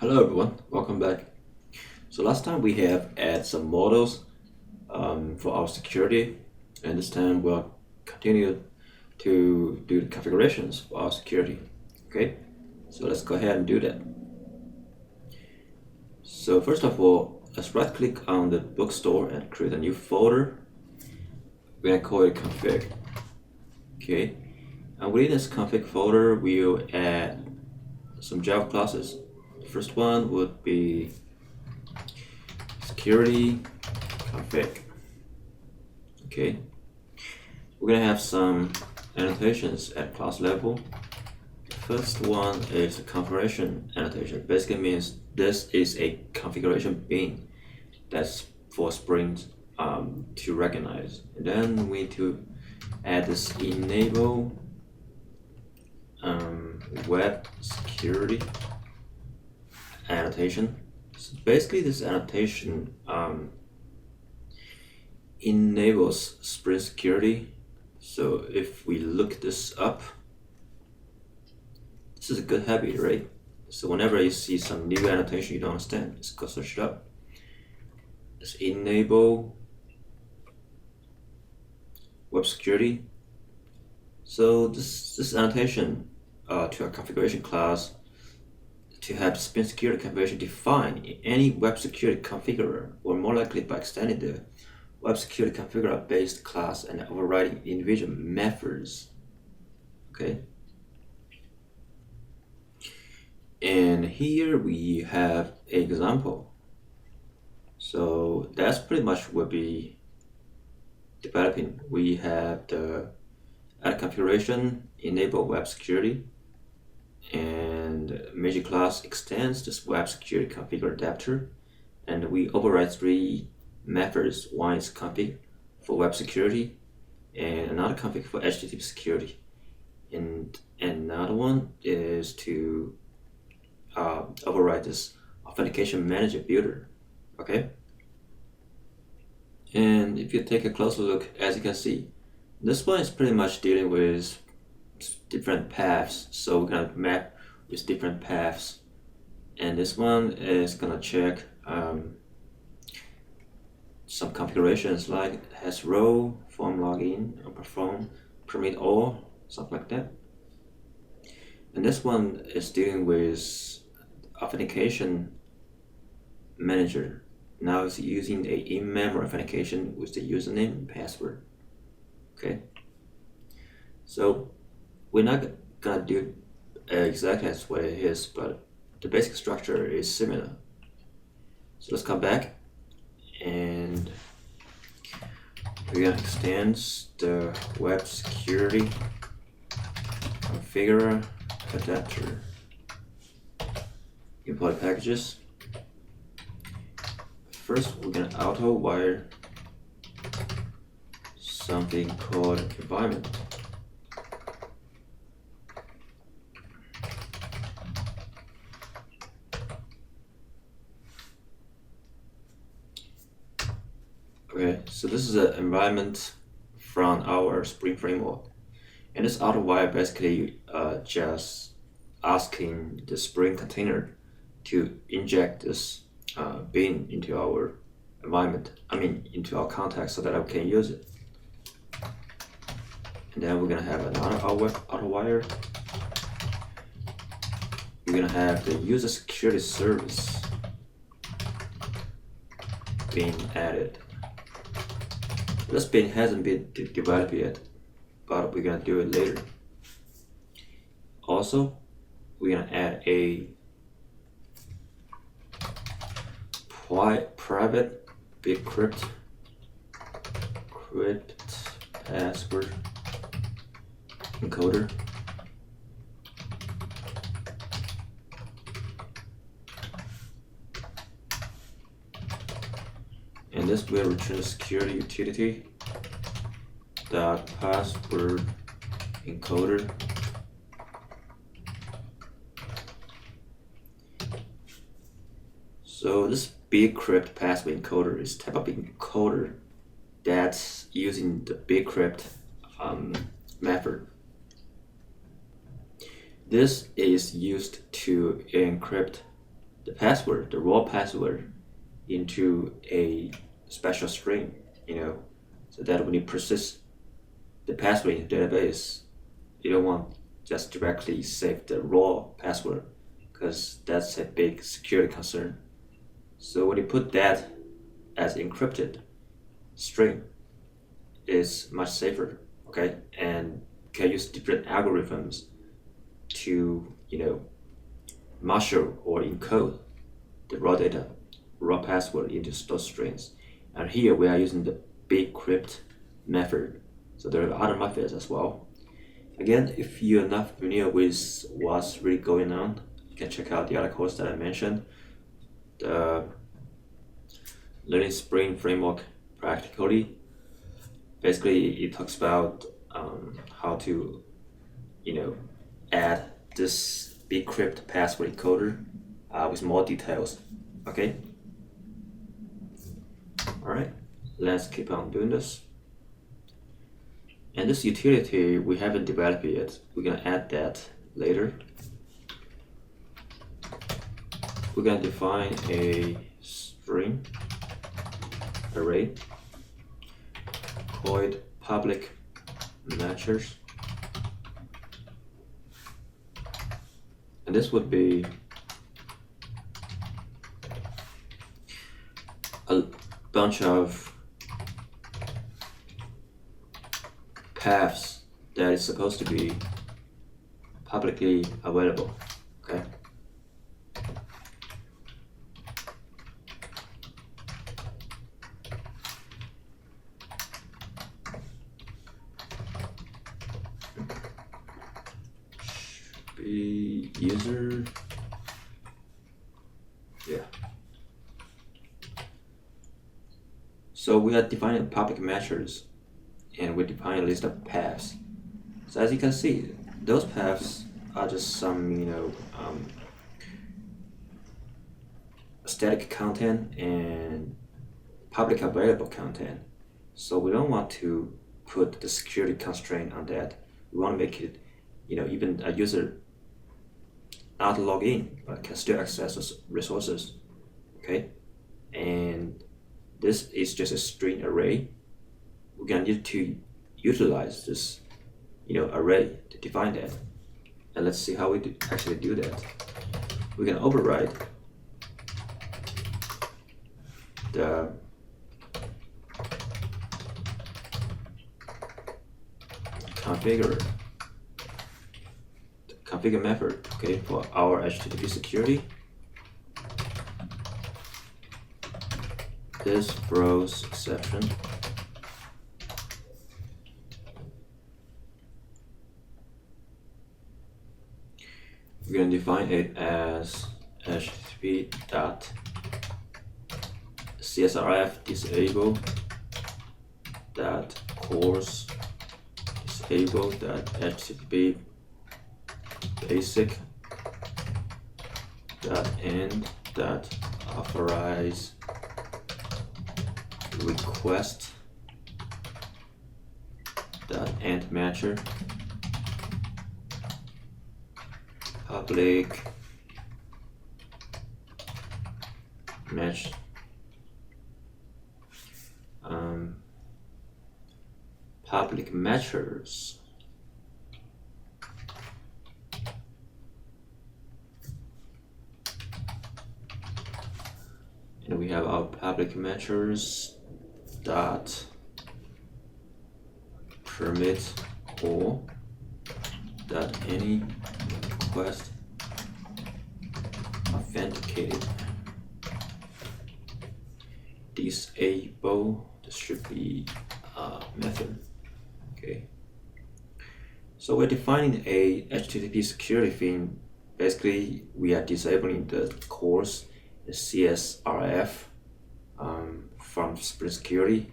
Hello everyone, welcome back. So last time we have added some models for our security, and this time we'll continue to do the configurations for our security. Okay, so let's go ahead and do that. So first of all, let's right click on the bookstore and create a new folder. We're gonna call it config. Okay, and within this config folder, we'll add some Java classes. The first one would be security config. Okay, we're gonna have some annotations at class level. The first one is a configuration annotation. Basically means this is a configuration bin that's for Spring to recognize. And then we need to add this enable web security annotation. So basically this annotation enables Spring Security. So if we look this up, this is a good habit, right? So whenever you see some new annotation you don't understand, just go search it up. Let's enable web security. So this annotation to our configuration class to have Spring Security configuration defined in any web security configurer, or more likely by extending the web security configurer based class and overriding individual methods. Okay. And here we have an example. So that's pretty much what we developing. We have the add configuration, enable web security, and major class extends this web security configure adapter, and we override three methods. One is config for web security, and another config for HTTP security, and another one is to override this authentication manager builder. Okay, and if you take a closer look, as you can see, this one is pretty much dealing with different paths, so we're gonna map with different paths, and this one is gonna check some configurations like has role, form login, or perform, permit all, something like that. And this one is dealing with authentication manager. Now it's using a in-memory authentication with the username and password. Okay, so we're not gonna do exactly as what it is, but the basic structure is similar. So let's come back, and we're gonna extend the web security configure adapter. Import packages. First, we're gonna auto wire something called environment. Okay, so this is an environment from our Spring framework, and this auto wire basically just asking the Spring container to inject this bin into our environment. Into our context, so that I can use it. And then we're gonna have another auto wire. We're gonna have the user security service being added. This bin hasn't been developed yet, but we're gonna do it later. Also, we're gonna add a private bcrypt password encoder. And this will return security utility dot password encoder. So this bcrypt password encoder is type of encoder that's using the bcrypt method. This is used to encrypt the password, the raw password, into a special string, so that when you persist the password in the database, you don't want just directly save the raw password, because that's a big security concern. So when you put that as encrypted string, is much safer, okay? And can use different algorithms to, marshal or encode the raw data, raw password into those strings. And here we are using the bcrypt method. So there are other methods as well. Again, if you're not familiar with what's really going on, you can check out the other course that I mentioned, the Learning Spring Framework Practically. Basically, it talks about how to, add this bcrypt password encoder with more details. Okay. All right. Let's keep on doing this. And this utility we haven't developed yet. We're gonna add that later. We're gonna define a string array called public matchers, and this would be a bunch of paths that is supposed to be publicly available. Okay. Be user, yeah. So we are defining public matchers, and we define a list of paths. So as you can see, those paths are just some, static content and public available content. So we don't want to put the security constraint on that. We want to make it, even a user not log in but can still access those resources. Okay, and this is just a string array. We're gonna need to utilize this, array to define that. And let's see how we actually do that. We're gonna override the configure method, okay, for our HTTP security. This throws exception. We're going to define it as http dot csrf disable dot course disable dot http basic dot end dot authorize request dot end matcher public match public matchers. And we have our public matchers dot permit all dot any request authenticated disable. This should be a method. Okay, so we're defining a HTTP security thing. Basically, we are disabling the course, the CSRF, from Spring Security.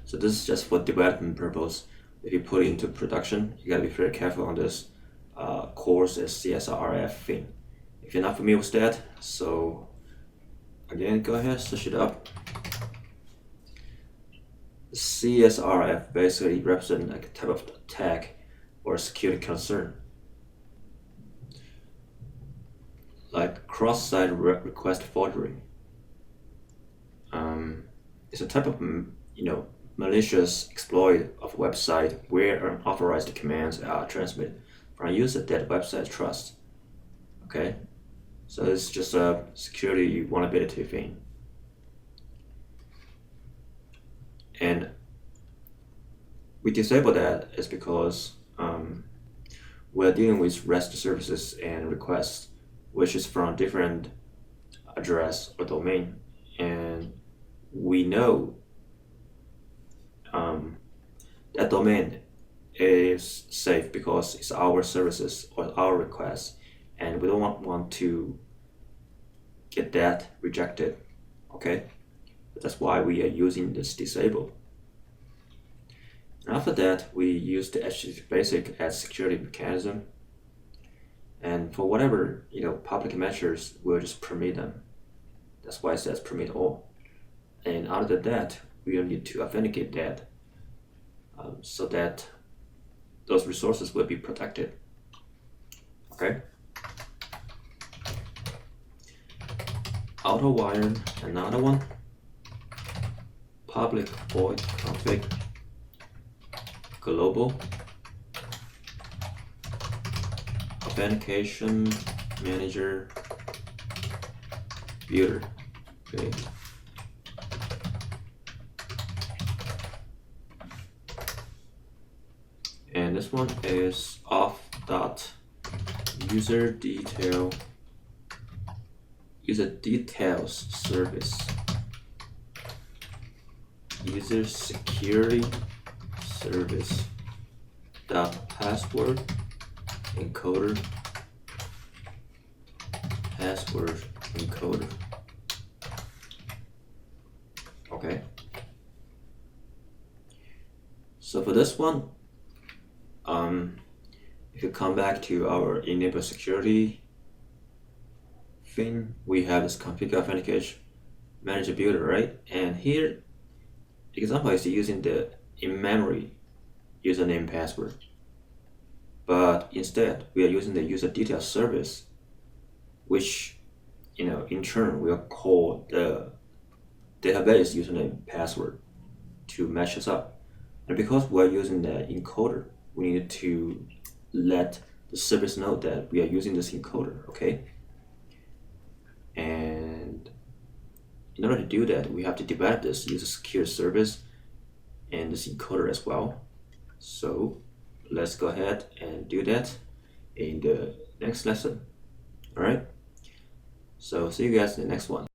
So this is just for development purpose. If you put it into production, you gotta be very careful on this course as CSRF thing. If you're not familiar with that, so again, go ahead, search it up. CSRF basically represents like a type of attack or security concern. Like cross-site request forgery. It's a type of malicious exploit of a website where unauthorized commands are transmitted from a user that the website trusts. Okay, so it's just a security vulnerability thing. And we disable that is because we're dealing with REST services and requests, which is from a different address or domain, and we know that domain is safe because it's our services or our requests, and we don't want to get that rejected. Okay, that's why we are using this disable. And after that, we use the HTTP basic as security mechanism, and for whatever public measures, we'll just permit them. That's why it says permit all. And other than that, we will need to authenticate that so that those resources will be protected. Okay. Auto wire, another one. Public void config global authentication manager builder. Okay. And this one is user details service, user security service dot password encoder, Okay, so for this one, if you come back to our enable security thing, we have this configure authentication manager builder, right? And here, example is using the in-memory username password, but instead we are using the user details service, which in turn will call the database username password to match us up. And because we're using the encoder, we need to let the service know that we are using this encoder. Okay, and in order to do that, we have to develop this user secure service and this encoder as well. So let's go ahead and do that in the next lesson. All right, so see you guys in the next one.